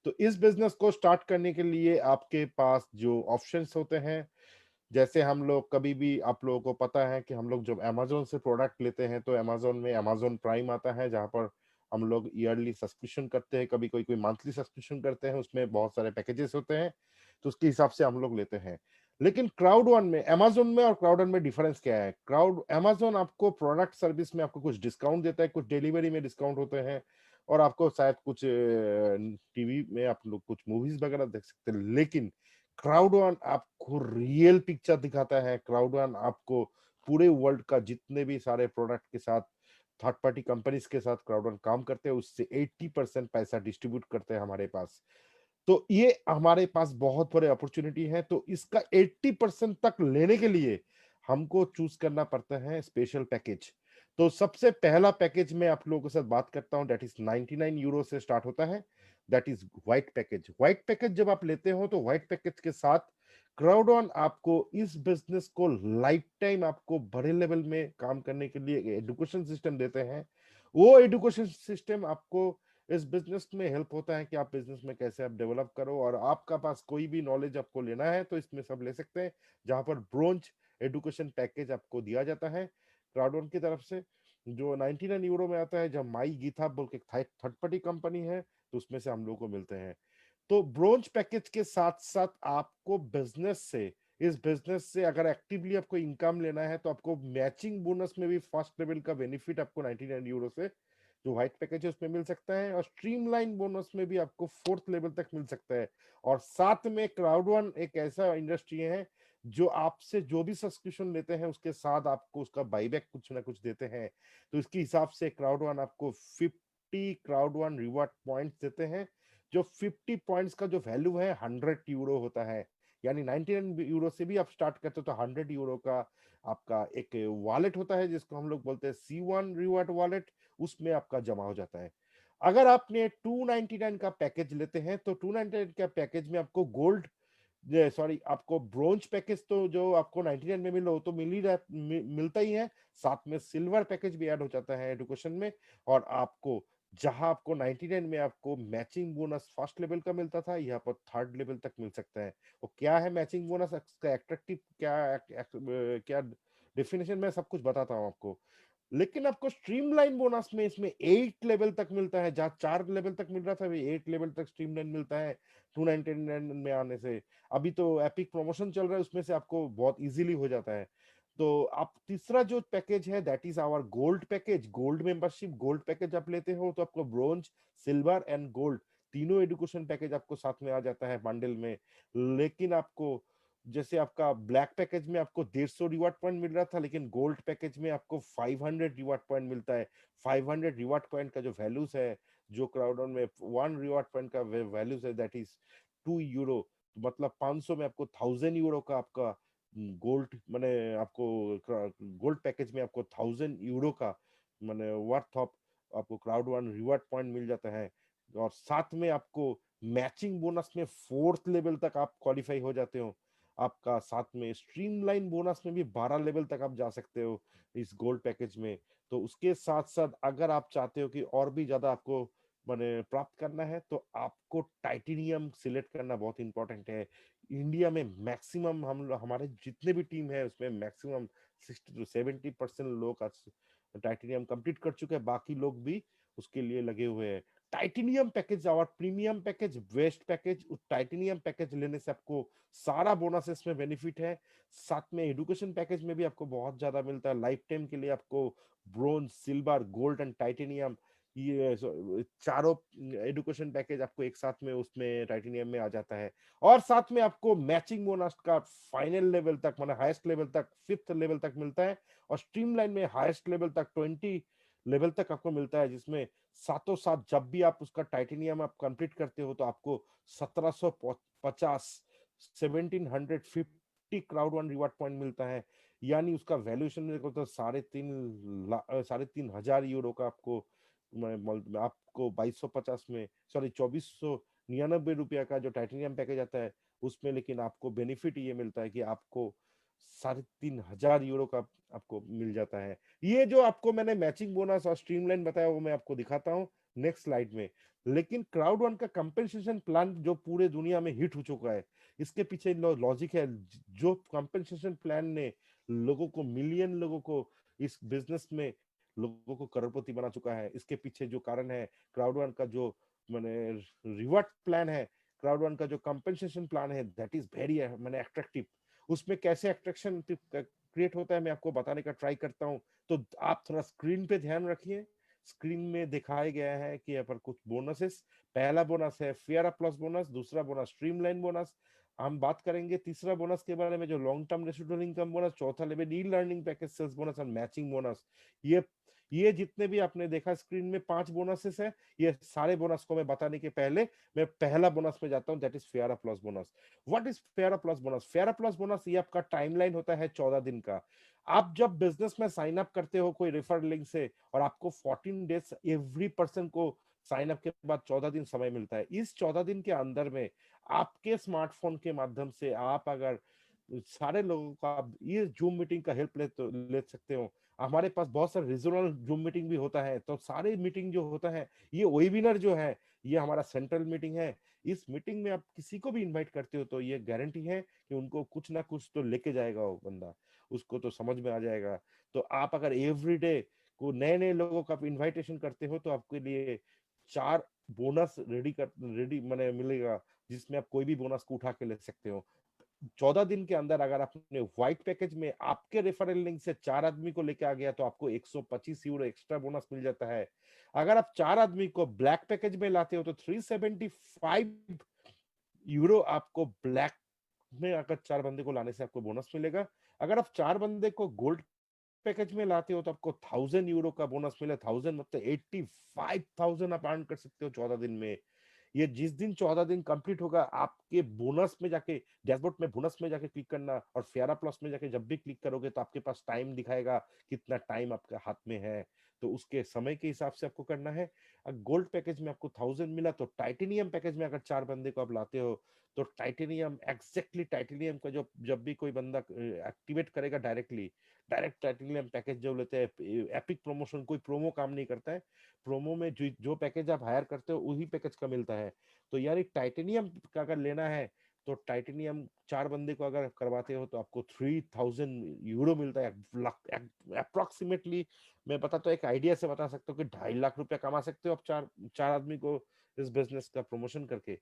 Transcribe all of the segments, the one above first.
तो इस बिजनेस को स्टार्ट करने के लिए आपके पास जो ऑप्शंस होते हैं, जैसे हम लोग कभी भी, आप लोगों को पता है कि हम लोग जब अमेज़न से प्रोडक्ट लेते हैं तो अमेज़न में अमेज़न प्राइम आता है, जहाँ पर हम लोग ईयरली सब्सक्रिप्शन करते हैं, कभी कोई कोई मंथली सब्सक्रिप्शन करते हैं, उसमें बहुत सारे पैकेजेस होते हैं, तो उसके हिसाब से हम लोग लेते हैं। लेकिन क्राउड वन में, अमेज़न में और क्राउड वन में डिफरेंस क्या है? क्राउड अमेज़न आपको प्रोडक्ट सर्विस में आपको कुछ डिस्काउंट देता है, कुछ डिलीवरी में डिस्काउंट होते हैं, और आपको शायद कुछ टीवी में आप लोग कुछ मूवीज़ वगैरह देख सकते हैं। लेकिन क्राउड वन आपको रियल पिक्चर दिखाता है। क्राउड वन आपको पूरे वर्ल्ड का जितने भी सारे प्रोडक्ट के साथ, थर्ड पार्टी कंपनीज के साथ क्राउड वन काम करते हैं, उससे 80% पैसा डिस्ट्रीब्यूट करते हैं हमारे पास। तो ये हमारे पास बहुत बड़े अपॉर्चुनिटी है। तो इसका 80% तक लेने के लिए हमको चूज करना पड़ता है स्पेशल पैकेज। तो सबसे पहला पैकेज मैं आप लोगों के साथ बात करता हूं, दैट इज 99 यूरो से स्टार्ट होता है। That is white package. White package जब आप लेते हो तो व्हाइट पैकेज के साथ क्राउड ऑन आपको इस बिजनेस को लाइफ टाइम आपको बड़े लेवल में काम करने के लिए एजुकेशन सिस्टम देते हैं। वो एजुकेशन सिस्टम आपको इस बिजनेस में हेल्प होता है कि आप बिजनेस में कैसे आप डेवलप करो, और आपका पास कोई भी नॉलेज आपको लेना है तो इसमें सब ले सकते हैं। जहां पर ब्रोंज एजुकेशन पैकेज आपको दिया जाता है क्राउडवन की तरफ से, जो 99 यूरो में आता है। जब माई गीथा बोल के थर्ड पार्टी कंपनी है, तो उसमें से हम लोग को मिलते हैं। तो ब्रोंज पैकेज के साथ साथ आपको बिजनेस से, इस बिजनेस से अगर एक्टिवली आपको इनकम लेना है तो आपको मैचिंग बोनस में भी फर्स्ट लेवल का बेनिफिट आपको 99 यूरो से, जो व्हाइट पैकेज है उसमें मिल सकता है, और स्ट्रीमलाइन बोनस में भी आपको फोर्थ लेवल तक मिल सकता है। और साथ में क्राउड वन एक ऐसा इंडस्ट्री है जो आपसे जो भी सब्सक्रिप्शन लेते हैं उसके साथ आपको उसका बाईबैक कुछ ना कुछ देते हैं। तो इसके हिसाब से क्राउड वन आपको 50 क्राउड वन रिवॉर्ड पॉइंट्स देते हैं। जो 50 पॉइंट्स का जो वैल्यू है 100 यूरो होता है। यानी 99 यूरो से भी आप स्टार्ट करते हो तो 100 यूरो का आपका एक वॉलेट होता है, जिसको हम लोग बोलते हैं C1 रिवॉर्ड वॉलेट। उसमें आपका जमा हो जाता है। अगर आपने 299 का पैकेज लेते हैं तो 299 का पैकेज में आपको गोल्ड, सॉरी, आपको ब्रोंज पैकेज तो जो आपको 99 में मिलो तो मिलता ही है। साथ में सिल्वर पैकेज भी ऐड हो जाता है एडुकेशन में। और आपको जहां आपको 99 में आपको मैचिंग बोनस फर्स्ट लेवल का मिलता था, यहाँ पर थर्ड लेवल तक मिल सकता है। और क्या है मैचिंग बोनस, इसका एट्रैक्टिव क्या क्या डेफिनेशन, मैं सब कुछ बताता हूँ आपको। लेकिन आपको स्ट्रीमलाइन बोनस में इसमें 8 लेवल तक मिलता है। जहां 4 लेवल तक मिल रहा था, अभी 8 लेवल तक स्ट्रीमलाइन मिलता है 299 में आने से। अभी तो एपिक प्रमोशन चल रहा है, उसमें से आपको बहुत इजीली हो जाता है। तो आप तीसरा जो पैकेज है that is our gold package. Gold membership, gold package आप लेते हो तो आपको ब्रोंज, सिल्वर एंड गोल्ड तीनों एजुकेशन पैकेज आपको साथ में आ जाता है बंडल में। लेकिन आपको, जैसे आपका ब्लैक पैकेज में आपको 150 रिवॉर्ड पॉइंट मिल रहा था, लेकिन गोल्ड पैकेज में आपको 500 रिवॉर्ड पॉइंट मिलता है। 500 रिवॉर्ड पॉइंट का जो वैल्यूज है, जो क्राउडन में 1 रिवॉर्ड पॉइंट का वैल्यूज है दैट इज 2 यूरो। मतलब 500 में आपको 1000 यूरो का आपका गोल्ड, माने आपको गोल्ड पैकेज में आपको 1000 यूरो का माने वर्थ ऑफ आपको क्राउड वन रिवॉर्ड पॉइंट मिल जाता है। और साथ में आपको मैचिंग बोनस में फोर्थ लेवल तक आप क्वालिफाई हो जाते हो। आपका साथ में स्ट्रीमलाइन बोनस में भी 12 लेवल तक आप जा सकते हो इस गोल्ड पैकेज में। तो उसके साथ साथ अगर आप चाहते हो कि और भी ज्यादा आपको माने प्राप्त करना है, तो आपको टाइटेनियम सिलेक्ट करना बहुत इंपॉर्टेंट है। इंडिया में मैक्सिमम हमारे जितने भी टीम है उसमें मैक्सिमम 60 to 70% लोग आज टाइटेनियम कंप्लीट कर चुके हैं, बाकी लोग भी उसके लिए लगे हुए हैं। टाइटेनियम पैकेज और प्रीमियम पैकेज, वेस्ट पैकेज, उस टाइटेनियम पैकेज लेने से आपको सारा बोनस इसमें बेनिफिट है। साथ में एजुकेशन पैकेज में भी आपको बहुत ज्यादा मिलता है। लाइफ टाइम के लिए आपको bronze, silver, gold and titanium, ये चारों एजुकेशन पैकेज आपको एक साथ में उसमें टाइटेनियम में आ जाता है। और साथ में आपको मैचिंग बोनस का फाइनल लेवल तक, माने हाईएस्ट लेवल तक, फिफ्थ लेवल तक मिलता है। और स्ट्रीमलाइन में हाईएस्ट लेवल तक 20 लेवल तक आपको मिलता है, जिसमें साथों साथ जब भी आप उसका टाइटेनियम आप कंप्लीट करते हो तो आपको 1750 1750 क्राउड वन रिवार्ड पॉइंट मिलता है। यानी उसका वैल्यूएशन देखो तो 3,500 यूरो का आपको आपको 2250 में, सॉरी 2499 रुपया का जो टाइटेनियम पैकेज आता है उसमें, लेकिन आपको बेनिफिट ये मिलता है कि आपको 3500 यूरो का आपको मिल जाता है। ये जो आपको मैंने मैचिंग बोनस और स्ट्रीमलाइन बताया वो मैं आपको दिखाता हूँ। नेक्स्ट स्लाइड में। लेकिन क्राउड वन का कंपेंसेशन प्लान जो पूरे दुनिया में हिट हो चुका है, इसके पीछे लॉजिक है। जो कंपेंसेशन प्लान ने लोगों को, मिलियन लोगों को इस बिजनेस में, लोगों को करोड़पति बना चुका है, इसके पीछे जो कारण है क्राउड वन का जो मैंने रिवॉर्ड प्लान है, क्राउड वन का जो कंपेंसेशन प्लान है, दैट इज वेरी मैंने अट्रैक्टिव। उसमें कैसे अट्रैक्शन क्रिएट होता है मैं आपको बताने का ट्राई करता हूँ। तो आप थोड़ा स्क्रीन पे ध्यान रखिए। स्क्रीन में दिखाया गया है कि यहाँ पर कुछ बोनसेस। पहला बोनस है फेयर अप प्लस बोनस, दूसरा बोनस स्ट्रीमलाइन बोनस, हम बात करेंगे तीसरा बोनस के बारे में जो long term residual income bonus, चौथा level e learning package sales bonus और मैचिंग बोनस। ये ये जितने भी आपने देखा स्क्रीन में 5 बोनसेस है, ये सारे बोनस को मैं बताने के पहले मैं पहला बोनस में जाता हूं, that is fair up plus bonus. What is fair up plus bonus? Fair up plus bonus ये आपका टाइमलाइन होता है 14 दिन का। आप जब बिजनेस में साइन अप करते हो कोई रेफर लिंक से, और आपको 14 डेज एवरी पर्सन को साइन अप के बाद 14 दिन समय मिलता है। इस 14 दिन के अंदर में आपके स्मार्टफोन के माध्यम से आप अगर सारे लोगों का आप ये जूम मीटिंग का हेल्प ले सकते हो। हमारे पास बहुत सारे रीजनल जूम मीटिंग भी होता है, तो सारे मीटिंग जो होता है, ये वेबिनार जो है ये हमारा सेंट्रल मीटिंग है। इस मीटिंग में आप किसी को भी इनवाइट करते हो तो ये गारंटी है कि उनको कुछ ना कुछ तो लेके जाएगा वो बंदा, उसको तो समझ में आ जाएगा। तो आप अगर एवरीडे को नए नए लोगों का इनविटेशन करते हो तो आपके लिए 4 बोनस रेडी मैंने मिलेगा, जिसमें आप कोई भी बोनस को उठा के ले सकते हो। 14 दिन के अंदर अगर आपने व्हाइट पैकेज में आपके रेफरल लिंक से 4 आदमी को लेके आ गया तो आपको 125 यूरो एक्स्ट्रा बोनस मिल जाता है। अगर आप 4 आदमी को ब्लैक पैकेज में लाते हो तो 375 यूरो आपको ब्लैक में अगर 4 बंदे को लाने से आपको बोनस मिलेगा। अगर आप 4 बंदे को गोल्ड पैकेज में लाते हो तो आपको 1000 यूरो का बोनस मिले। 1000 मतलब 85,000 आप अर्न कर सकते हो 14 दिन में। ये जिस दिन 14 दिन कंप्लीट होगा, आपके बोनस में जाके, डैशबोर्ड में बोनस में जाके क्लिक करना, और फेरा प्लस में जाके जब भी क्लिक करोगे तो आपके पास टाइम दिखाएगा, कितना टाइम आपके हाथ में है, तो उसके समय के हिसाब से आपको करना है। गोल्ड पैकेज में आपको 1000 मिला तो टाइटेनियम पैकेज में अगर 4 बंदे को आप लाते हो तो टाइटेनियम, एग्जैक्टली टाइटेनियम का जो जब भी कोई बंदा एक्टिवेट करेगा डायरेक्टली, डायरेक्ट टाइटेनियम पैकेज जो लेते हैं, एपिक प्रमोशन, कोई प्रोमो काम नहीं करता है। प्रोमो में जो पैकेज आप हायर करते हो वही पैकेज का मिलता है। तो यार एक टाइटेनियम का अगर लेना है तो टाइटेनियम 4 बंदे को अगर करवाते हो तो आपको 3000 यूरो मिलता है। अप्रोक्सीमेटली मैं बताता हूँ, एक आइडिया से बता सकता हूँ कि 2.5 लाख रुपया कमा सकते हो आप चार चार आदमी को इस बिजनेस का प्रमोशन करके।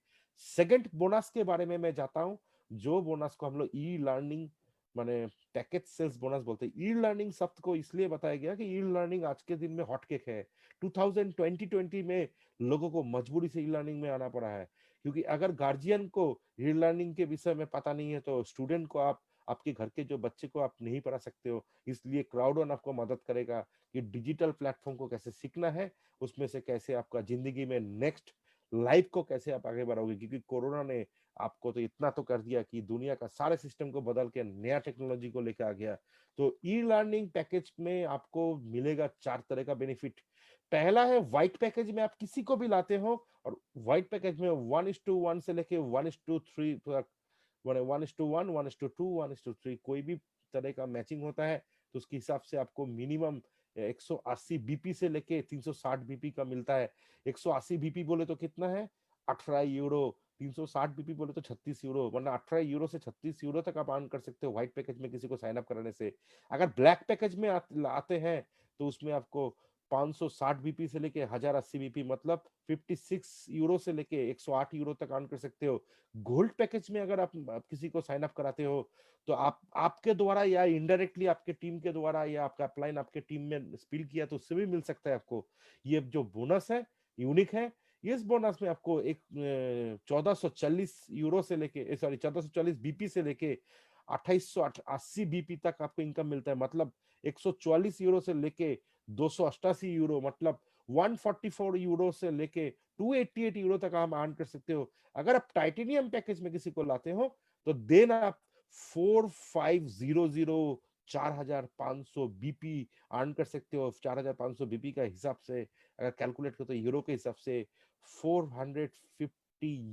सेकंड बोनस के बारे में मैं जाता हूँ, जो बोनस को हम लोग ई लर्निंग माने पैकेज सेल्स बोनस बोलते हैं। ई लर्निंग शब्द को इसलिए बताया गया कि ई लर्निंग आज के दिन में हॉट केक है। 2020 में लोगों को मजबूरी से ई लर्निंग में आना पड़ा है, क्योंकि अगर गार्जियन को ई लर्निंग के विषय में पता नहीं है तो स्टूडेंट को आप, आपके घर के जो बच्चे को आप नहीं पढ़ा सकते हो। इसलिए क्राउड वन आपको मदद करेगा कि डिजिटल प्लेटफॉर्म को कैसे सीखना है, उसमें से कैसे आपका जिंदगी में नेक्स्ट लाइफ को कैसे आप आगे बढ़ाओगे, क्योंकि कोरोना ने आपको तो इतना तो कर दिया कि दुनिया का सारे सिस्टम को बदल के नया टेक्नोलॉजी को लेकर आ गया। तो ई लर्निंग पैकेज में आपको मिलेगा 4 तरह का बेनिफिट। पहला है व्हाइट पैकेज में आप किसी को भी लाते हो, और व्हाइट पैकेज में 1:1 से लेके 1:3 तक, 1:1, 1:2, 1:3 कोई भी तरह का मैचिंग होता है तो उसके हिसाब से आपको मिनिमम 180 बीपी से लेके 360 बीपी का मिलता है। 180 बीपी बोले तो कितना है, 18 यूरो। 360 बीपी बोले तो 36 यूरो, वरना 18 यूरो से 36 यूरो तक आप अर्न कर सकते हो व्हाइट पैकेज में किसी को साइन अप कराने से। अगर ब्लैक पैकेज में आते हैं तो उसमें आपको 560 बीपी से लेके 1080 बीपी मतलब 56 यूरो से लेके 108 यूरो तक अर्न कर सकते हो। गोल्ड पैकेज में अगर आप किसी को साइन अप कराते हो तो आप, आपके द्वारा या इनडायरेक्टली आपके टीम के द्वारा, या आपका अपलाइन आपके टीम में स्पिल किया तो उससे भी मिल सकता है आपको। ये जो बोनस है यूनिक है। इस बोनस में आपको एक 1440 यूरो से लेके, सॉरी 1440 बीपी से लेके 2880 बीपी तक आपको इनकम मिलता है। मतलब 144 यूरो से लेके 288 यूरो, मतलब 144 यूरो से लेके 288 यूरो तक आप अर्न कर सकते हो। अगर आप टाइटेनियम पैकेज में किसी को लाते हो तो देन आप 4500, 4500 बीपी अर्न कर सकते हो। 4500 बीपी का हिसाब से अगर कैलकुलेट करो तो यूरो के हिसाब से 450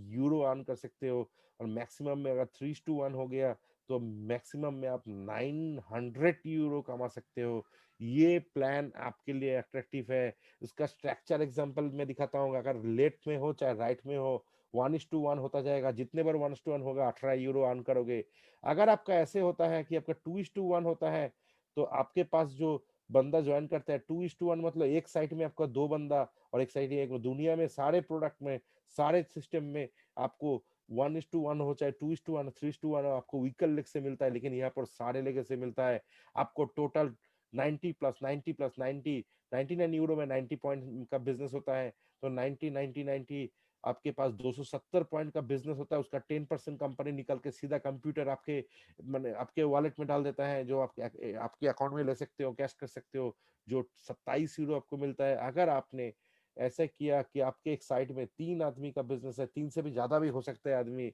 यूरो अर्न कर सकते हो। और मैक्सिमम में अगर 3:1 हो गया तो मैक्सिमम में आप 900 यूरो कमा सकते हो। ये प्लान आपके लिए अट्रैक्टिव है। उसका स्ट्रक्चर एग्जांपल मैं दिखाता हूँ। अगर लेफ्ट में हो चाहे राइट में हो, 1:1 होता जाएगा। जितने बार 1:1 होगा 18 यूरो अर्न करोगे। अगर आपका ऐसे होता है कि आपका 2:1 होता है, तो आपके पास जो बंदा ज्वाइन करता है, 2:1 मतलब एक साइड में आपका 2 बंदा और एक साइड में एक। दुनिया में सारे प्रोडक्ट में, सारे सिस्टम में आपको 1:1 हो चाहे 2:1 3:1 हो, आपको व्हीकल लेग से मिलता है, लेकिन यहाँ पर सारे लेग से मिलता है। आपको टोटल 90 + 90 + 90, 99 यूरो में 90 पॉइंट का बिजनेस होता है। तो 90 90 90 आपके पास 270 पॉइंट का बिजनेस होता है। उसका 10% कंपनी निकल के सीधा कंप्यूटर आपके मैंने आपके वॉलेट में डाल देता है, जो आपके आपके अकाउंट में ले सकते हो, कैश कर सकते हो। जो 27 यूरो आपको मिलता है। अगर आपने ऐसा किया कि आपके एक साइड में 3 आदमी का बिजनेस है, 3 से भी ज्यादा भी हो सकता है आदमी,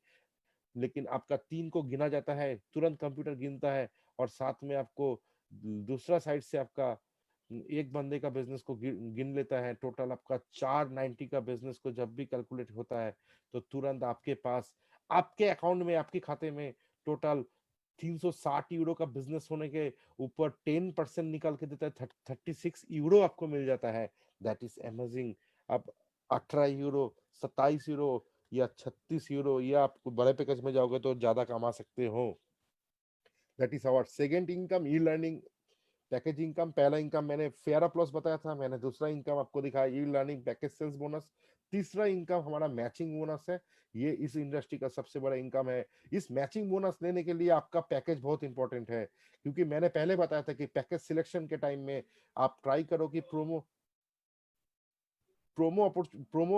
लेकिन आपका 3 को गिना जाता है, तुरंत कंप्यूटर गिनता है। और साथ में आपको दूसरा साइड से आपका एक बंदे का बिजनेस को गिन लेता है। टोटल आपका 490 का बिजनेस को जब भी कैलकुलेट होता है, तो तुरंत आपके पास आपके अकाउंट में, आपके खाते में टोटल 360 यूरो का बिजनेस होने के ऊपर 10% निकाल के देता है। 36 यूरो आपको मिल जाता है। That is amazing. अब 18 यूरो, 27 यूरो या 36 यूरो, या आप बड़े पैकेज में जाओगे तो ज्यादा कमा सकते हो। That is our second income, e learning package income. पहला इनकम मैंने फेयर प्लस बताया था। मैंने दूसरा इनकम आपको दिखाया e learning package sales bonus. तीसरा इनकम हमारा मैचिंग बोनस है। ये इस इंडस्ट्री का सबसे बड़ा इनकम है। इस मैचिंग बोनस लेने के लिए आपका पैकेज बहुत इंपॉर्टेंट है, क्योंकि मैंने पहले बताया था कि पैकेज सिलेक्शन के टाइम में आप ट्राई करो कि प्रोमो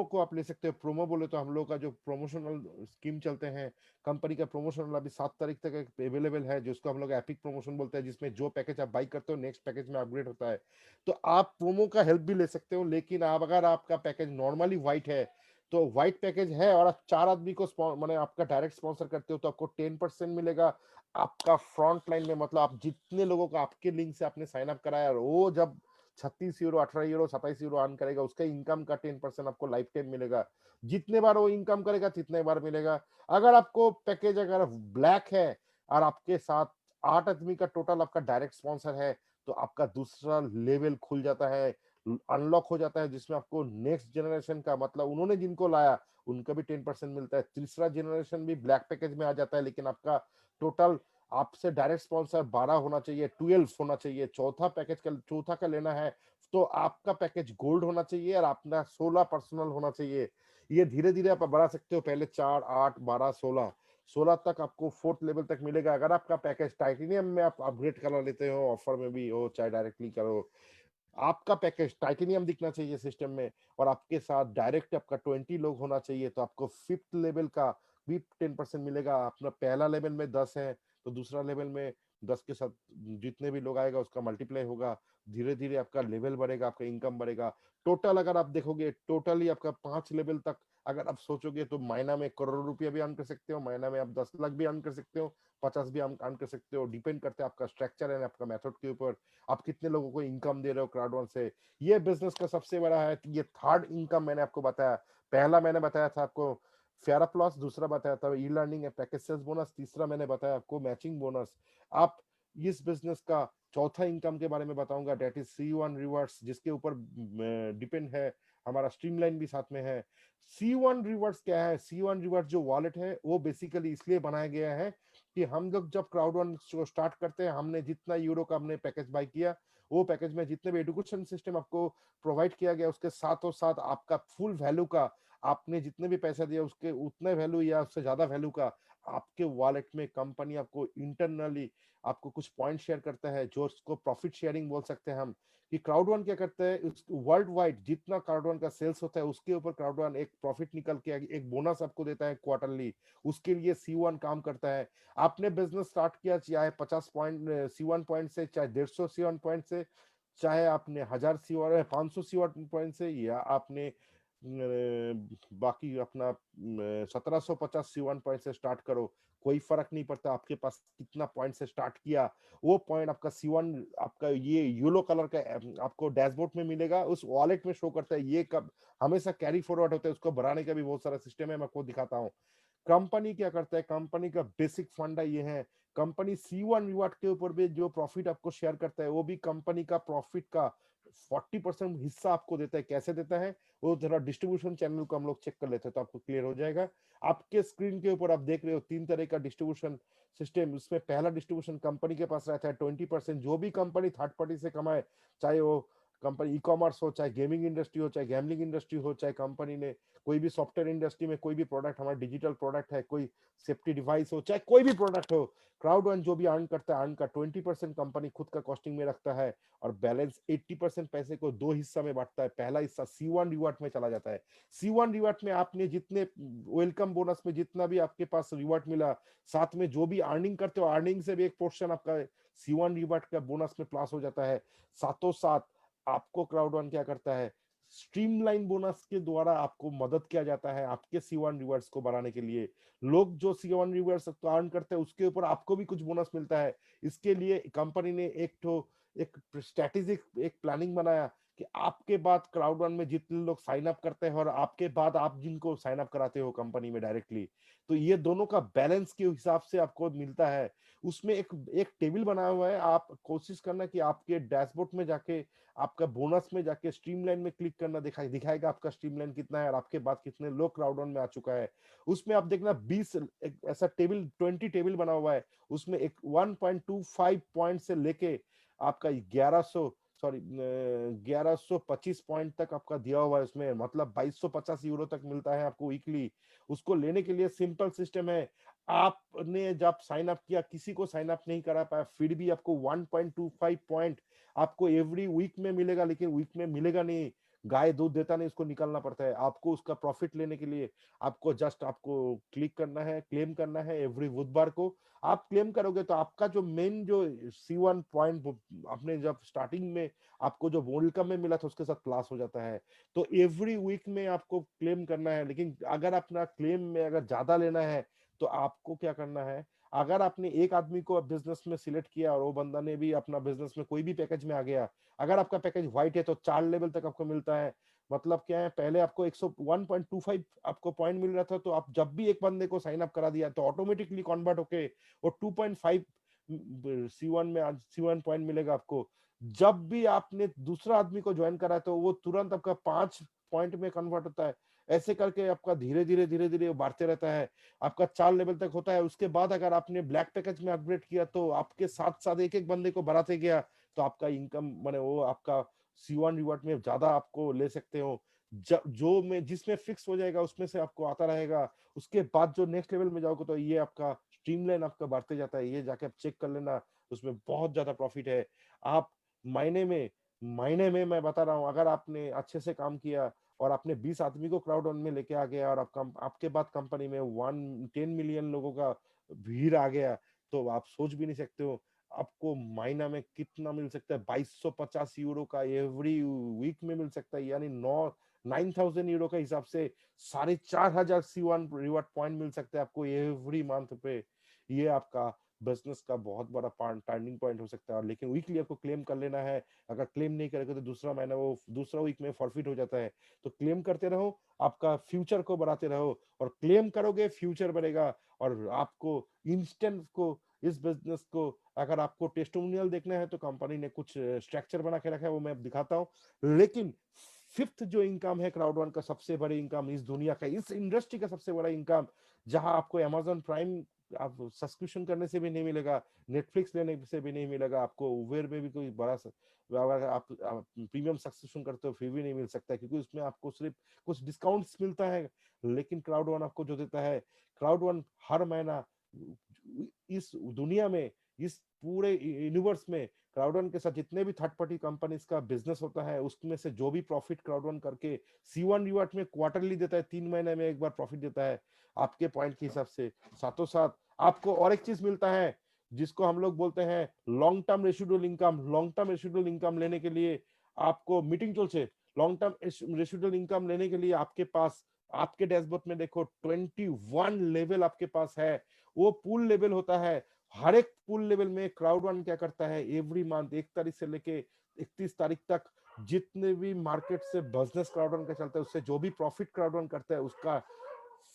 को आप ले सकते हो। प्रोमो बोले तो हम लोग का जो प्रमोशनल स्कीम चलते हैं, कंपनी का प्रमोशनल अभी 7 तारीख तक अवेलेबल है, जिसको हम लोग एपिक प्रमोशन बोलते हैं, जिसमें जो पैकेज आप बाई करते हो नेक्स्ट पैकेज में अपग्रेड होता है। तो आप प्रोमो का हेल्प भी ले सकते हो। लेकिन आप अगर आपका पैकेज नॉर्मली व्हाइट है, तो व्हाइट पैकेज है और आप 4 आदमी को मैंने आपका डायरेक्ट स्पॉन्सर करते हो, तो आपको 10% मिलेगा। आपका फ्रंट लाइन में मतलब आप जितने लोगों को आपके लिंक से आपने साइन अप कराया, वो जब 36 यूरो, 18 यूरो, 27 यूरो अर्न करेगा, उसका इनकम का 10% आपको लाइफ टाइम मिलेगा। जितने बार वो इनकम करेगा जितने बार मिलेगा। अगर आपको पैकेज अगर ब्लैक है और आपके साथ 8 आदमी का टोटल आपका डायरेक्ट स्पॉन्सर है, तो आपका दूसरा लेवल खुल जाता है, अनलॉक हो जाता है, जिसमें आपको नेक्स्ट जनरेशन का मतलब उन्होंने जिनको लाया उनका भी 10% मिलता है। तीसरा जनरेशन भी ब्लैक पैकेज में आ जाता है, लेकिन आपका टोटल आपसे डायरेक्ट स्पॉन्सर 12 होना चाहिए, 12 होना चाहिए। चौथा का लेना है तो आपका पैकेज गोल्ड होना चाहिए और अपना 16 पर्सनल होना चाहिए। ये धीरे धीरे आप बढ़ा सकते हो, पहले 4 8 12 16, 16 तक आपको फोर्थ लेवल तक मिलेगा। अगर आपका पैकेज टाइटेनियम में आप अपग्रेड करा लेते हो, ऑफर में भी हो चाहे डायरेक्टली करो, आपका पैकेज टाइटेनियम दिखना चाहिए सिस्टम में, और आपके साथ डायरेक्ट आपका 20 लोग होना चाहिए, तो आपको फिफ्थ लेवल का भी 10% मिलेगा। अपना पहला लेवल में 10 है, तो दूसरा लेवल में 10 के साथ जितने भी लोग आएगा उसका मल्टीप्लाई होगा। धीरे धीरे आपका लेवल बढ़ेगा, आपका इनकम बढ़ेगा। टोटल अगर आप देखोगे, टोटली आपका 5 लेवल तक अगर आप सोचोगे, तो महीना में करोड़ रुपया भी अर्न कर सकते हो, महीना में आप 10 लाख भी अर्न कर सकते हो, 50 भी अर्न कर सकते हो। डिपेंड करता है आपका स्ट्रक्चर है, आपका मेथड के ऊपर, आप कितने लोगों को इनकम दे रहे हो क्राउड वन से। ये बिजनेस का सबसे बड़ा है। ये थर्ड इनकम मैंने आपको बताया। पहला मैंने बताया था आपको फेयर प्लस, दूसरा बताया था e learning package sales bonus, तीसरा मैंने बताया आपको मैचिंग बोनस। आप इस बिजनेस का चौथा इनकम के बारे में बताऊंगा, डेट इज C1 रिवर्स, जिसके ऊपर डिपेंड है हमारा स्ट्रीमलाइन भी साथ में है। C1 रिवर्स क्या है? C1 रिवर्स जो वॉलेट है वो बेसिकली इसलिए बनाया गया है कि हम लोग जब क्राउड वन स्टार्ट करते हैं, हमने जितना यूरो का हमने पैकेज बाय किया, वो पैकेज में जितने भी एजुकेशन सिस्टम आपको प्रोवाइड किया गया, उसके साथों साथ आपका फुल वैल्यू का, आपने जितने भी पैसा दिया उसके उतने वैल्यू या उससे ज्यादा वैल्यू का आपके वॉलेट में कंपनी आपको इंटरनली आपको कुछ पॉइंट शेयर करता है, जो उसको प्रॉफिट शेयरिंग बोल सकते हैं हम। कि क्राउड वन क्या करता है, वर्ल्ड वाइड जितना क्राउड वन का सेल्स होता है उसके ऊपर क्राउड वन एक प्रॉफिट निकल के एक बोनस आपको देता है क्वार्टरली। उसके लिए C1 काम करता है। आपने बिजनेस स्टार्ट किया चाहे 50 पॉइंट C1 पॉइंट से, चाहे 150 C1 पॉइंट से, चाहे आपने 1000 500 C1 पॉइंट से, या आपने बाकी अपना 1750 C1 पॉइंट से स्टार्ट करो, कोई फर्क नहीं पड़ता आपके पास कितना पॉइंट से स्टार्ट किया। वो पॉइंट आपका C1 आपका ये येलो कलर का आपको डैशबोर्ड में मिलेगा, उस वॉलेट में शो करता है। ये कब हमेशा कैरी फॉरवर्ड होता है, उसको बढ़ाने का भी बहुत सारा सिस्टम है, मैं आपको दिखाता हूँ। कंपनी क्या करता है, कंपनी का बेसिक फंडा ये है कंपनी C1 रिवॉर्ड के ऊपर भी जो प्रॉफिट आपको शेयर करता है वो भी कंपनी का प्रॉफिट का 40% हिस्सा आपको देता है। कैसे देता है वो जरा डिस्ट्रीब्यूशन चैनल को हम लोग चेक कर लेते हैं तो आपको क्लियर हो जाएगा। आपके स्क्रीन के ऊपर आप देख रहे हो 3 तरह का डिस्ट्रीब्यूशन सिस्टम। उसमें पहला डिस्ट्रीब्यूशन कंपनी के पास रहता है 20%। जो भी कंपनी थर्ड पार्टी से कमाए, चाहे वो कंपनी ई कॉमर्स हो, चाहे गेमिंग इंडस्ट्री हो, चाहे गैम्बलिंग इंडस्ट्री हो, चाहे कंपनी ने कोई भी सॉफ्टवेयर इंडस्ट्री में कोई भी प्रोडक्ट, हमारा डिजिटल प्रोडक्ट है, कोई सेफ्टी डिवाइस हो, चाहे कोई भी प्रोडक्ट हो, क्राउड वन जो भी अर्न करता है, अर्न का 20% कंपनी खुद का कॉस्टिंग में रखता है और बैलेंस 80% पैसे को 2 हिस्सा में बांटता है। पहला हिस्सा C1 रिवॉर्ड में चला जाता है। C1 रिवॉर्ड में आपने जितने वेलकम बोनस में जितना भी आपके पास रिवॉर्ड मिला, साथ में जो भी अर्निंग करते हो, अर्निंग से भी एक पोर्शन आपका C1 रिवॉर्ड का बोनस में प्लस हो जाता है। साथों साथ आपको क्राउड वन क्या करता है, स्ट्रीमलाइन बोनस के द्वारा आपको मदद किया जाता है आपके C1 रिवॉर्ड्स को बढ़ाने के लिए। लोग जो C1 रिवॉर्ड्स अर्न करते हैं उसके ऊपर आपको भी कुछ बोनस मिलता है। इसके लिए कंपनी ने एक स्ट्रेटेजिक एक प्लानिंग बनाया कि आपके बाद क्राउड वन में जितने लोग साइन अप करते हैं और आपके बाद आप जिनको साइन अप कराते हो कंपनी में डायरेक्टली, तो ये दोनों का बैलेंस के हिसाब से आपको मिलता है। उसमें एक एक टेबल बना हुआ है। आप कोशिश करना कि आपके डैशबोर्ड में जाके, आपका बोनस में जाके स्ट्रीमलाइन में क्लिक करना, दिखाएगा आपका स्ट्रीमलाइन कितना है और आपके बाद कितने लोग क्राउड वन में आ चुका है। उसमें आप देखना 20 एक ऐसा टेबल 20 टेबल बना हुआ है। उसमें एक 1.25 पॉइंट से लेके आपका 1100 सॉरी 1125 पॉइंट तक आपका दिया हुआ है। उसमें मतलब 2250 यूरो तक मिलता है आपको वीकली। उसको लेने के लिए सिंपल सिस्टम है। आपने जब साइन अप किया, किसी को साइन अप नहीं करा पाया, फिर भी आपको 1.25 पॉइंट आपको एवरी वीक में मिलेगा। लेकिन वीक में मिलेगा नहीं, गाय दूध देता नहीं, उसको निकालना पड़ता है। आपको उसका प्रॉफिट लेने के लिए आपको जस्ट आपको क्लिक करना है, क्लेम करना है एवरी बुधवार को। आप क्लेम करोगे तो आपका जो मेन जो C1 पॉइंट आपने जब स्टार्टिंग में आपको जो वेलकम में मिला था उसके साथ प्लस हो जाता है। तो एवरी वीक में आपको क्लेम करना है। लेकिन अगर अपना क्लेम में अगर ज्यादा लेना है तो आपको क्या करना है, अगर आपने एक आदमी को बिजनेस में सिलेक्ट किया और वो बंदा ने भी अपना बिजनेस में कोई भी पैकेज में आ गया, अगर आपका पैकेज व्हाइट है तो 4 लेवल तक आपको मिलता है। मतलब क्या है, पहले आपको 101.25 आपको पॉइंट मिल रहा था, तो आप जब भी एक बंदे को साइन अप करा दिया तो ऑटोमेटिकली कन्वर्ट होके वो 2.5 C1 में आज C1 पॉइंट मिलेगा आपको। जब भी आपने दूसरा आदमी को ज्वाइन करा तो वो तुरंत आपका 5 पॉइंट में कन्वर्ट होता है। ऐसे करके आपका धीरे धीरे बढ़ते रहता है। आपका 4 लेवल तक होता है। उसके बाद अगर आपने ब्लैक पैकेज में अपग्रेड किया तो आपके साथ साथ एक एक बंदे को बढ़ाते गया तो आपका इनकम माने वो आपका C1 रिवॉर्ड में ज्यादा आपको ले सकते हो। जो में जिसमें फिक्स हो जाएगा उसमें से आपको आता रहेगा। उसके बाद जो नेक्स्ट लेवल में जाओगे तो ये आपका स्ट्रीमलाइन आपका बढ़ते जाता है। ये जाके आप चेक कर लेना, उसमें बहुत ज्यादा प्रॉफिट है। आप महीने में महीने में मैं बता रहा हूँ, अगर आपने अच्छे से काम किया और आपने 20 आदमी को क्राउड वन में लेके आ गया और आपके बाद कंपनी में 10 मिलियन लोगों का भीड़ आ गया, तो आप सोच भी नहीं सकते हो आपको महीना में कितना मिल सकता है। 2250 यूरो का एवरी वीक में मिल सकता है, यानी 9,000 यूरो के हिसाब से 4,500 C1 रिवॉर्ड पॉइंट मिल सकते हैं आपको एवरी मंथ पे। ये आपका बिजनेस का बहुत बड़ा टर्निंग पॉइंट हो सकता है। लेकिन वीकली आपको क्लेम कर लेना है। अगर क्लेम नहीं करेगा तो दूसरा महीना वो दूसरा वीक में फॉरफिट हो जाता है। तो क्लेम करते रहो, आपका फ्यूचर को बढ़ाते रहो, और क्लेम करोगे फ्यूचर बढ़ेगा। और आपको इंस्टेंट को इस बिजनेस को अगर आपको टेस्टिमोनियल देखना है तो कंपनी ने कुछ स्ट्रक्चर बना के रखा है, वो मैं दिखाता हूँ। लेकिन फिफ्थ जो इनकम है क्राउड वन का, सबसे बड़ी इनकम इस दुनिया का, इस इंडस्ट्री का सबसे बड़ा इनकम, जहां आपको अमेजोन प्राइम आप सब्सक्रिप्शन करने से भी नहीं मिलेगा, नेटफ्लिक्स लेने से भी नहीं मिलेगा, आपको उबेर में भी कोई बड़ा अगर आप प्रीमियम सब्सक्रिप्शन करते हो फिर भी नहीं मिल सकता, क्योंकि उसमें आपको सिर्फ कुछ डिस्काउंट्स मिलता है। लेकिन क्राउड वन आपको जो देता है, क्राउड वन हर महीना इस दुनिया में, इस पूरे यूनिवर्स में क्राउड वन के साथ जितने भी थर्ड पार्टी कंपनीज का बिजनेस होता है उसमें से जो भी प्रॉफिट क्राउड वन करके C1 रिवॉर्ड में क्वार्टरली देता है, 3 महीने में एक बार प्रॉफिट देता है आपके पॉइंट के हिसाब से। साथों साथ आपको और एक चीज मिलता है जिसको हम लोग बोलते हैं long term residual income. Long term residual income लेने के लिए आपको मीटिंग टूल से लॉन्ग टर्म रेसिडुअल इनकम लेने के लिए आपके पास, आपके डैशबोर्ड में देखो 21 लेवल आपके पास है। वो पूल लेवल होता है। हर एक पूल लेवल में क्राउड वन क्या करता है, एवरी मंथ 1 तारीख से लेके 31 तारीख तक जितने भी मार्केट से बिजनेस क्राउड वन का चलता है उससे जो भी प्रॉफिट क्राउड वन करता है उसका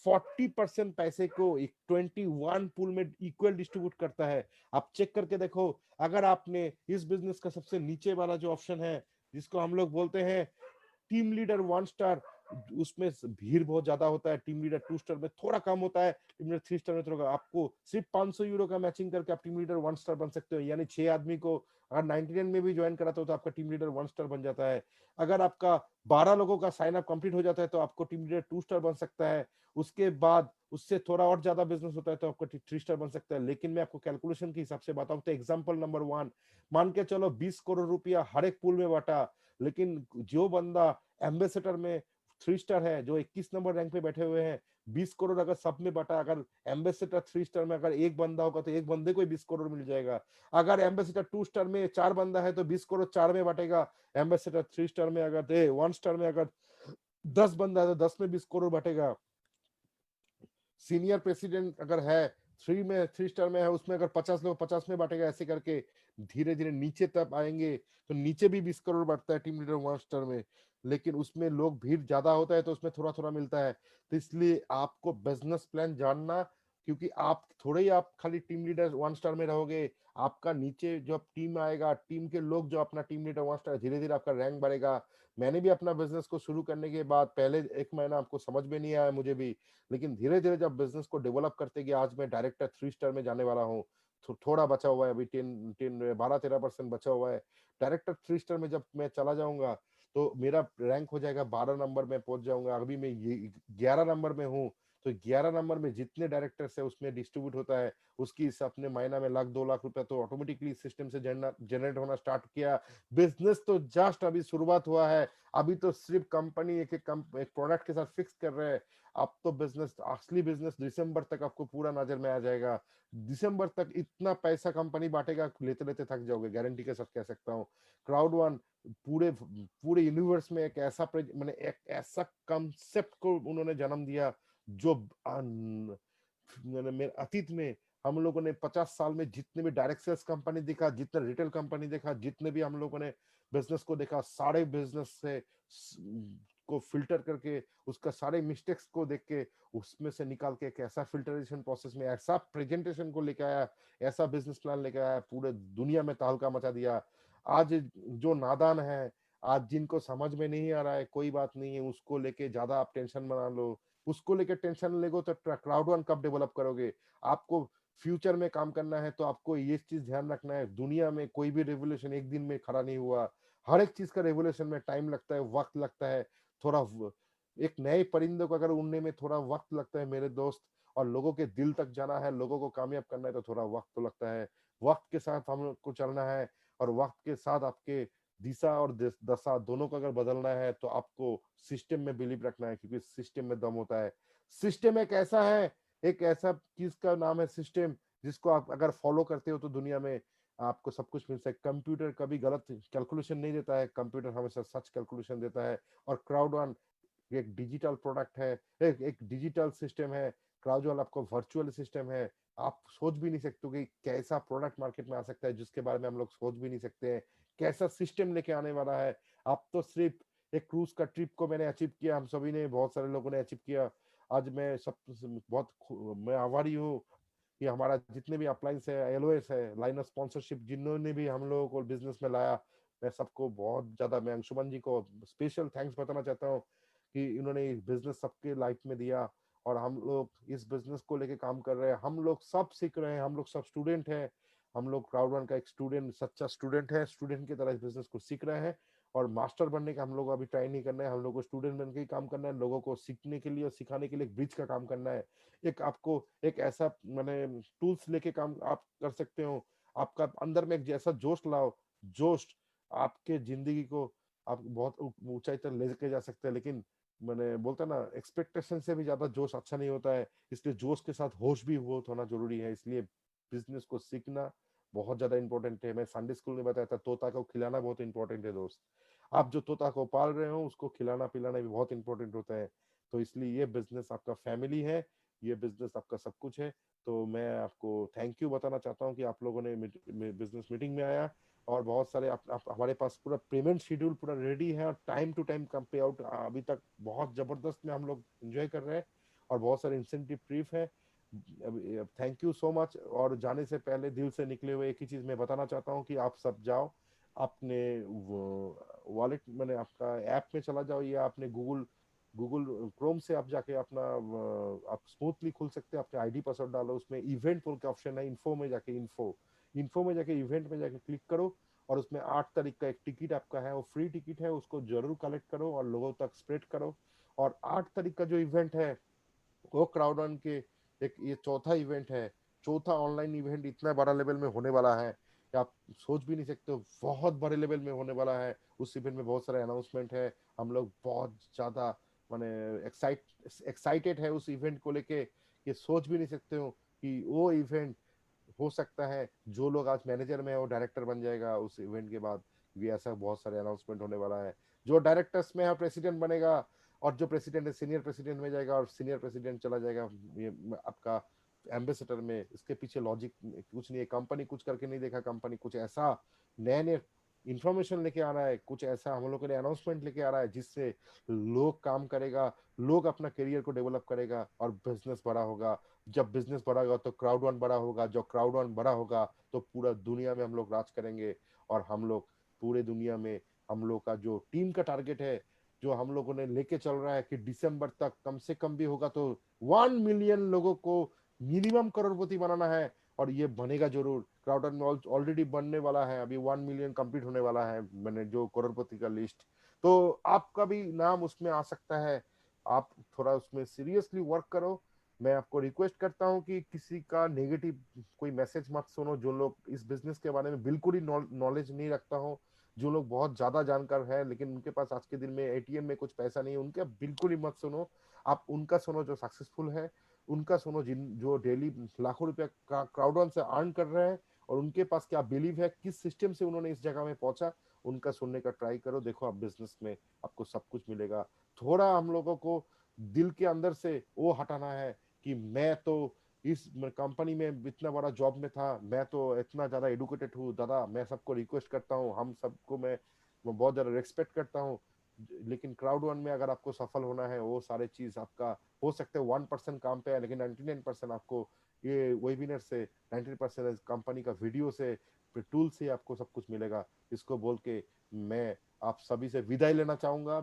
40% पैसे को एक 21 पूल में इक्वल डिस्ट्रीब्यूट करता है। आप चेक करके देखो, अगर आपने इस बिजनेस का सबसे नीचे वाला जो ऑप्शन है, जिसको हम लोग बोलते हैं टीम लीडर 1 स्टार, उसमें भीड़ बहुत ज्यादा होता है। टीम लीडर 2 स्टार में थोड़ा कम होता है, टीम लीडर 3 स्टार में थोड़ा। आपको सिर्फ 500 यूरो का मैचिंग करके आप टीम लीडर 1 स्टार बन सकते हो। यानी 6 आदमी को अगर 99 में भी ज्वाइन कराते हो तो आपका टीम लीडर 1 स्टार बन जाता है। अगर आपका 12 लोगों का साइन अप कंप्लीट हो जाता है तो आपको टीम लीडर 2 स्टार बन सकता है। उसके बाद उससे थोड़ा और ज्यादा बिजनेस होता है तो आपको 3 स्टार बन सकता है। लेकिन मैं आपको कैलकुलेशन के हिसाब से बताऊं तो एग्जाम्पल नंबर 1, मान के चलो 20 करोड़ रुपया हर एक पूल में बांटा, लेकिन जो बंदा एम्बेसडर में 3 स्टार है, जो 21 नंबर रैंक पे बैठे हुए हैं, 20 करोड़ अगर सब में बटा, अगर एम्बेसडर 3 स्टार में अगर एक बंदा होगा तो एक बंदे को ही 20 करोड़ मिल जाएगा। अगर एम्बेसडर 2 स्टार में 4 बंदा है तो 20 करोड़ 4 में बटेगा। एम्बेसडर 3 स्टार में अगर 1 स्टार में अगर 10 बंदा है तो 10 में 20 करोड़ बटेगा। सीनियर प्रेसिडेंट अगर है 3 स्टार में है, उसमें अगर 50 लोग 50 में बांटेगा। ऐसे करके धीरे धीरे नीचे तक आएंगे तो नीचे भी 20 करोड़ बढ़ता है टीम लीडर 1 स्टार में। लेकिन उसमें लोग भीड़ ज्यादा होता है तो उसमें थोड़ा थोड़ा मिलता है। तो इसलिए आपको बिजनेस प्लान जानना, क्योंकि आप थोड़े ही आप खाली टीम लीडर 1 स्टार में रहोगे। आपका नीचे जो टीम आएगा, टीम के लोग जो अपना टीम लीडर 1 स्टार, धीरे धीरे आपका रैंक बढ़ेगा। मैंने भी अपना बिजनेस को शुरू करने के बाद पहले 1 महीना आपको समझ में नहीं आया मुझे भी, लेकिन धीरे धीरे जब बिजनेस को डेवलप करते गए, आज मैं डायरेक्टर 3 स्टार में जाने वाला हूँ। थोड़ा बचा हुआ है अभी, 12-13% बचा हुआ है। डायरेक्टर 3 स्टार में जब मैं चला जाऊंगा तो मेरा रैंक हो जाएगा, 12 नंबर में पहुंच जाऊंगा। अभी मैं ये 11 नंबर में हूँ। तो 11 नंबर में जितने डायरेक्टर्स है उसमें डिस्ट्रीब्यूट होता है, उसकी इस अपने महीना में 1-2 लाख रुपया तो ऑटोमेटिकली सिस्टम से जनरेट होना स्टार्ट किया। बिजनेस तो जस्ट अभी शुरुआत हुआ है। अभी तो सिर्फ कंपनी एक एक प्रोडक्ट के साथ फिक्स कर रहे हैं। अब तो बिजनेस, असली बिजनेस दिसंबर तक आपको पूरा नजर में आ जाएगा। दिसंबर तक इतना पैसा कंपनी बांटेगा, लेते लेते थक जाओगे, गारंटी के साथ कह सकता हूँ। क्राउड वन पूरे पूरे यूनिवर्स में एक ऐसा मैंने एक ऐसा कंसेप्ट को उन्होंने जन्म दिया जो मैंने मेरे अतीत में हम लोगों ने 50 साल में जितने भी डायरेक्ट सेल्स कंपनी देखा, जितने रिटेल कंपनी देखा, जितने भी हम लोगों ने बिजनेस को देखा, सारे बिजनेस से को फिल्टर करके, उसका सारे मिस्टेक्स को देख के उसमें से निकाल के एक ऐसा फिल्टरेशन प्रोसेस में ऐसा प्रेजेंटेशन को लेके आया, ऐसा बिजनेस प्लान लेके आया, पूरे दुनिया में तहलका मचा दिया। आज जो नादान है, आज जिनको समझ में नहीं आ रहा है, कोई बात नहीं है, उसको लेके ज्यादा आप टेंशन बना लो। उसको लेके टेंशन लेगो तो क्राउड वन कब डेवलप करोगे? आपको फ्यूचर में काम करना है तो आपको ये चीज ध्यान रखना है, दुनिया में कोई भी रेवोल्यूशन एक दिन में खड़ा नहीं हुआ। हर एक चीज का रेवोल्यूशन में टाइम लगता है, वक्त लगता है। थोड़ा एक नए परिंदे को अगर उड़ने में थोड़ा वक्त लगता है मेरे दोस्त, और लोगों के दिल तक जाना है, लोगों को कामयाब करना है तो थोड़ा वक्त तो लगता है। वक्त के साथ हम लोग को चलना है, और वक्त के साथ आपके दिशा और दशा दोनों को अगर बदलना है तो आपको सिस्टम में बिलीव रखना है, क्योंकि सिस्टम में दम होता है। सिस्टम एक ऐसा है, एक ऐसा चीज का नाम है सिस्टम, जिसको आप अगर फॉलो करते हो तो दुनिया में आपको सब कुछ मिल सकता है। कंप्यूटर कभी गलत कैलकुलेशन नहीं देता है, कंप्यूटर हमेशा सच कैलकुलेशन देता है। और क्राउड वन एक डिजिटल प्रोडक्ट है, एक डिजिटल सिस्टम है। क्राउडल आपको वर्चुअल सिस्टम है। आप सोच भी नहीं सकते कि कैसा प्रोडक्ट मार्केट में आ सकता है, जिसके बारे में हम लोग सोच भी नहीं सकते हैं, कैसा सिस्टम लेके आने वाला है। आप तो सिर्फ एक क्रूज का ट्रिप को मैंने अचीव किया, हम सभी ने, बहुत सारे लोगों ने अचीव किया। आज मैं सब बहुत मैं आभारी हूँ कि हमारा जितने भी अप्लायंस है, एलओएस है, लाइन ऑफ स्पॉन्सरशिप, जिन्होंने भी हम लोगों को बिजनेस में लाया, मैं सबको बहुत ज्यादा, मैं अंशुमन जी को स्पेशल थैंक्स बताना चाहता हूँ कि इन्होंने बिजनेस सबके लाइफ में दिया। और हम लोग इस बिजनेस को लेके काम कर रहे हैं, हम लोग सब सीख रहे हैं, हम लोग सब स्टूडेंट हैं। हम लोग क्राउड वन का एक स्टूडेंट, सच्चा स्टूडेंट है, स्टूडेंट की तरह इस बिजनेस को सीख रहे हैं। और मास्टर बनने का हम लोग अभी ट्राई नहीं करना है, हम लोग को स्टूडेंट बन के ही काम करना है, लोगों को सीखने के लिए और सिखाने के लिए एक ब्रिज का काम करना है। एक आपको एक ऐसा मैंने टूल्स लेके काम आप कर सकते हो। आपका अंदर में एक जैसा जोश लाओ, जोश आपके जिंदगी को आप बहुत ऊंचाई तक लेके जा सकते हैं। लेकिन मैंने बोलता ना, एक्सपेक्टेशन से भी ज्यादा जोश अच्छा नहीं होता है, इसलिए जोश के साथ होश भी बहुत होना जरूरी है। इसलिए बिजनेस को सीखना बहुत ज्यादा इंपॉर्टेंट है। मैं संडे स्कूल में बताया था, तोता को खिलाना बहुत इंपॉर्टेंट है दोस्त। आप जो तोता को पाल रहे हो उसको खिलाना पिलाना भी बहुत इंपॉर्टेंट होता है। तो इसलिए ये बिजनेस आपका फैमिली है, ये बिजनेस आपका सब कुछ है। तो मैं आपको थैंक यू बताना चाहता हूँ कि आप लोगों ने बिजनेस मीटिंग में आया, और बहुत सारे आप हमारे पास पूरा पेमेंट शेड्यूल पूरा रेडी है, और टाइम टू टाइम का पे आउट अभी तक बहुत जबरदस्त में हम लोग एंजॉय कर रहे हैं। और बहुत सारे इंसेंटिव ट्रिप है। Thank you so much. और जाने से पहले दिल से निकले हुए एक ही चीज मैं बताना चाहता हूँ कि आप सब जाओ अपने वॉलेट मैंने आपका ऐप में चला जाओ, या आपने गूगल गूगल क्रोम से आप जाके अपना आप स्मूथली खुल सकते हैं, अपने आईडी पासवर्ड डालो, उसमें इवेंट बोल के ऑप्शन है, इन्फो में जाके इन्फो में जाके इवेंट में जाके क्लिक करो, और उसमें 8 तारीख का एक टिकट आपका है, वो फ्री टिकट है, उसको जरूर कलेक्ट करो और लोगों तक स्प्रेड करो। और 8 तारीख का जो इवेंट है वो क्राउड रन के एक ये चौथा इवेंट है, चौथा ऑनलाइन इवेंट इतना बड़ा लेवल में होने वाला है कि आप सोच भी नहीं सकते हो, बहुत बड़े लेवल में होने वाला है। उस इवेंट में बहुत सारे अनाउंसमेंट है, हम लोग बहुत ज्यादा माने एक्साइटेड है उस इवेंट को लेके, कि सोच भी नहीं सकते हो कि वो इवेंट हो सकता है जो लोग आज मैनेजर में है वो डायरेक्टर बन जाएगा उस इवेंट के बाद। भी ऐसा बहुत सारे अनाउंसमेंट होने वाला है। जो डायरेक्टर्स में है प्रेसिडेंट बनेगा, और जो प्रेसिडेंट है सीनियर प्रेसिडेंट में जाएगा, और सीनियर प्रेसिडेंट चला जाएगा ये आपका एम्बेसडर में। इसके पीछे लॉजिक कुछ नहीं है, कंपनी कुछ करके नहीं देखा, कंपनी कुछ ऐसा नए नए इंफॉर्मेशन लेके आ रहा है, कुछ ऐसा हम लोग के लिए अनाउंसमेंट लेके आ रहा है जिससे लोग काम करेगा, लोग अपना करियर को डेवलप करेगा और बिजनेस बड़ा होगा। जब बिजनेस बड़ा होगा तो क्राउड वन बड़ा होगा, जो क्राउड वन बड़ा होगा तो पूरा दुनिया में हम लोग राज करेंगे। और हम लोग पूरे दुनिया में हम लोग का जो टीम का टारगेट है, जो हम लोगों ने लेके चल रहा है कि दिसंबर तक कम से कम भी होगा तो 1 मिलियन लोगों को मिनिमम करोड़पति बनाना है। और ये बनेगा जरूर, क्राउडन में ऑलरेडी बनने वाला है, अभी 1 मिलियन कंप्लीट होने वाला है मैंने जो करोड़पति का लिस्ट। तो आपका भी नाम उसमें आ सकता है, आप थोड़ा उसमें सीरियसली वर्क करो। मैं आपको रिक्वेस्ट करता हूँ कि किसी का नेगेटिव कोई मैसेज मत सुनो, जो लोग इस बिजनेस के बारे में बिल्कुल ही नॉलेज नहीं रखता हो, जो लोग बहुत ज्यादा जानकार है लेकिन उनके पास आज के दिन में एटीएम में कुछ पैसा नहीं है, उनके बिल्कुल ही मत सुनो। आप उनका सुनो जो सक्सेसफुल है, उनका सुनो जिन जो डेली लाखों रुपया का क्राउड रन से अर्न कर रहे हैं, और उनके पास क्या बिलीव है, किस सिस्टम से उन्होंने इस जगह में पहुंचा, उनका सुनने का ट्राई करो। देखो आप बिजनेस में आपको सब कुछ मिलेगा। थोड़ा हम लोगों को दिल के अंदर से वो हटाना है कि मैं तो इस कंपनी में इतना बड़ा जॉब में था, मैं तो इतना ज्यादा एडुकेटेड हूँ दादा, मैं सबको रिक्वेस्ट करता हूँ, हम सबको मैं बहुत ज्यादा रेस्पेक्ट करता हूँ। लेकिन क्राउड वन में अगर आपको सफल होना है, वो सारे चीज आपका हो सकता है 1% काम पे है, लेकिन 99% आपको ये वेबिनार से, 90% कंपनी का वीडियो से, टूल से आपको सब कुछ मिलेगा। इसको बोल के मैं आप सभी से विदाई लेना चाहूंगा।